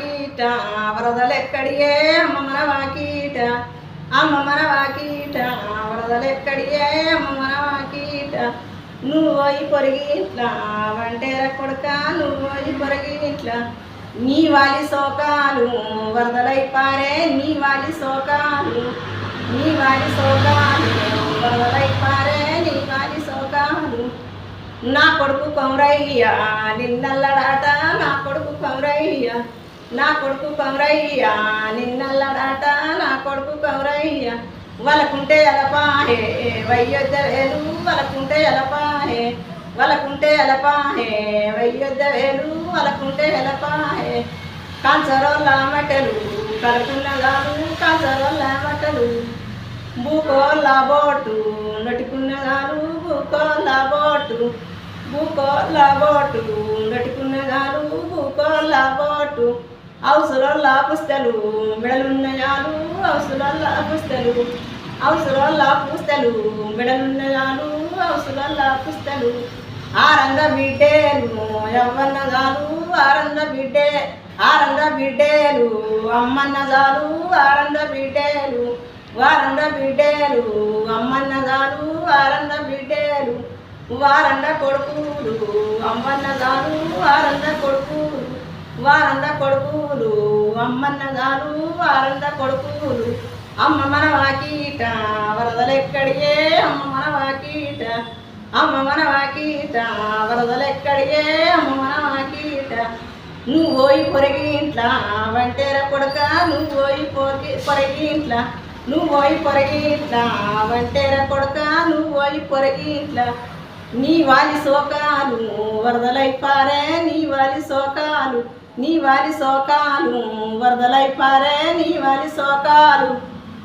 వాకీట వరదలెక్కడియే అమ్మ మన వాకీట అమ్మ మన వాకీట వరదలెక్కడియే అమ్మ మన వాకీట నువ్వోయి పొరిగిట్లా వంటేర కొడుక నువ్వోయి పొరిగిట్లా నీ వాలి శోకాలు వరదలై పారే నీ వాలి శోకాలు నీ వాలి శోకాలు వరదలై పారే నీ వాలి శోకాలు నా కొడుకు కౌరయ్య నిన్నల్లడాట నా కొడుకు కౌరయ్య నా కొడుకు కౌరయ్య నిన్నల్లడాట నా కొడుకు కౌరయ్య వలకుంటే ఎలపాహే వయ్యొద్ద వేలు వలకుంటే ఎలపాహే వలకుంటే ఎలపాహే వయ్యొద్ద వేలు వలకుంటే ఎలపాహే కాంచరోళ్ళ మటలు కలుకున్నగాను కాంచరోళ్ళ మటలు బూకోళ్ళ బోటు నటుకున్నగాను బూకోళ్ళ బోటు బూకోళ్ళ బోటు నటుకున్నగాను బూకోళ్ళ బోటు అవసరాల పుస్తలు మెడలున్నయాలు అవసరాల పుస్తలు అవసరాల పుస్తలు మెడలున్నయాలు అవసరాల పుస్తలు ఆరంగ బిడ్డేలు యవ్వన్నగాలు ఆరంగ బిడ్డేలు అమ్మన్నగాలు ఆరంగ బిడ్డేలు వారంగ బిడ్డేలు అమ్మన్నగాలు వారంగ బిడ్డేలు వారంగ కొడుకులు అమ్మన్నగాలు వారంగ కొడుకులు వారంద కొడుకులు అమ్మన్నగారు వారంద కొడుకులు అమ్మ మన వాకీట వరదలెక్కడియే అమ్మ మన వాకీట అమ్మ మన వాకీట వరదలెక్కడియే అమ్మ మన వాకీట నువ్వోయి పొరిగింట్లా వంటేర కొడుక నువ్వోయి పొరిగింట్లా నువ్వోయి పొరిగింట్లా వంటేర కొడుక నువ్వోయి పొరిగింట్లా నీ వాలి శోకాలు వరదలై పారే నీ వాలి శోకాలు నీ వాలి శోకాలు వరదలై పారే నీ వాలి శోకాలు